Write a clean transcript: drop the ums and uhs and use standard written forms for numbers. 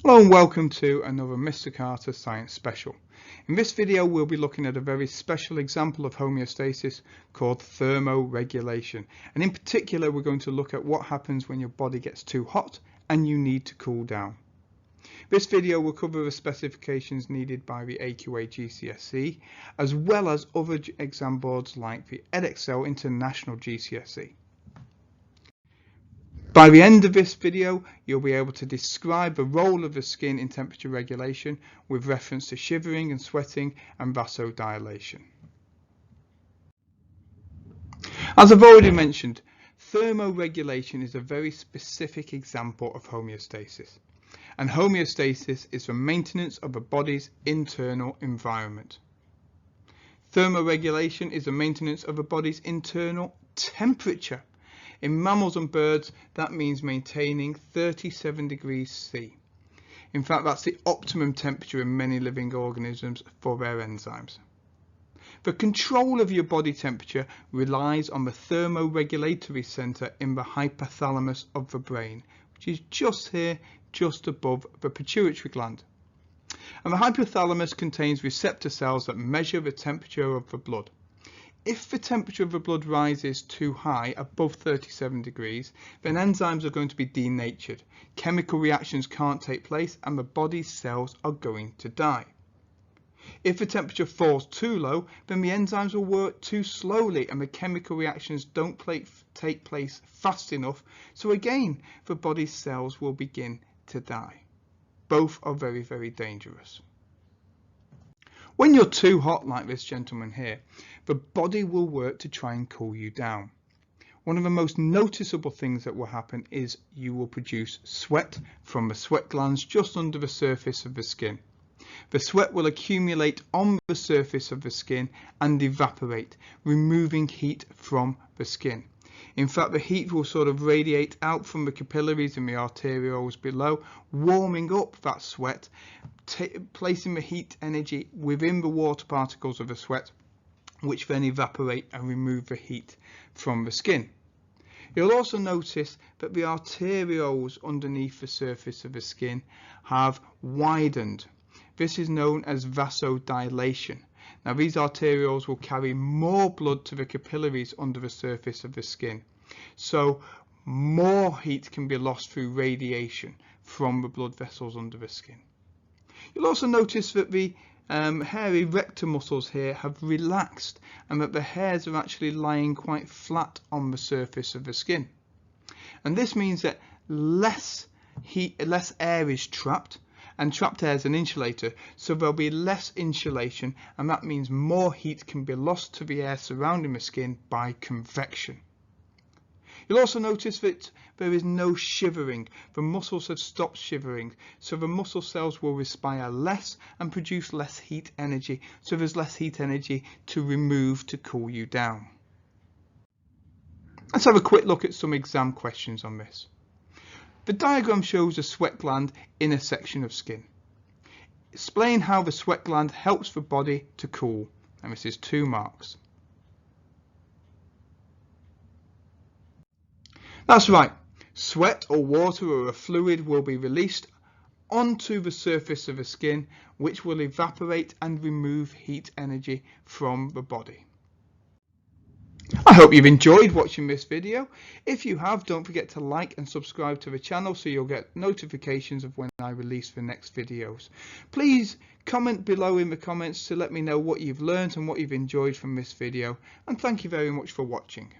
Hello and welcome to another Mr. Carter Science Special. In this video we'll be looking at a very special example of homeostasis called thermoregulation, and in particular we're going to look at what happens when your body gets too hot and you need to cool down. This video will cover the specifications needed by the AQA GCSE as well as other exam boards like the Edxcel International GCSE. By the end of this video, you'll be able to describe the role of the skin in temperature regulation with reference to shivering and sweating and vasodilation. As I've already mentioned, thermoregulation is a very specific example of homeostasis. And homeostasis is the maintenance of a body's internal environment. Thermoregulation is the maintenance of a body's internal temperature. In mammals and birds, that means maintaining 37 degrees C. In fact, that's the optimum temperature in many living organisms for their enzymes. The control of your body temperature relies on the thermoregulatory centre in the hypothalamus of the brain, which is just here, just above the pituitary gland. And the hypothalamus contains receptor cells that measure the temperature of the blood. If the temperature of the blood rises too high, above 37 degrees, then enzymes are going to be denatured. Chemical reactions can't take place and the body's cells are going to die. If the temperature falls too low, then the enzymes will work too slowly and the chemical reactions don't take place fast enough. So again, the body's cells will begin to die. Both are very, very dangerous. When you're too hot like this gentleman here, the body will work to try and cool you down. One of the most noticeable things that will happen is you will produce sweat from the sweat glands just under the surface of the skin. The sweat will accumulate on the surface of the skin and evaporate, removing heat from the skin. In fact, the heat will sort of radiate out from the capillaries and the arterioles below, warming up that sweat, placing the heat energy within the water particles of the sweat, which then evaporate and remove the heat from the skin. You'll also notice that the arterioles underneath the surface of the skin have widened. This is known as vasodilation. Now these arterioles will carry more blood to the capillaries under the surface of the skin, so more heat can be lost through radiation from the blood vessels under the skin. You'll also notice that the hairy rector muscles here have relaxed and that the hairs are actually lying quite flat on the surface of the skin. And this means that less air is trapped, and trapped air is an insulator, so there'll be less insulation, and that means more heat can be lost to the air surrounding the skin by convection. You'll also notice that there is no shivering. The muscles have stopped shivering, so the muscle cells will respire less and produce less heat energy, so there's less heat energy to remove to cool you down. Let's have a quick look at some exam questions on this. The diagram shows a sweat gland in a section of skin. Explain how the sweat gland helps the body to cool, and this is 2 marks. That's right, sweat or water or a fluid will be released onto the surface of the skin, which will evaporate and remove heat energy from the body. I hope you've enjoyed watching this video. If you have, don't forget to like and subscribe to the channel so you'll get notifications of when I release the next videos. Please comment below in the comments to let me know what you've learned and what you've enjoyed from this video, and thank you very much for watching.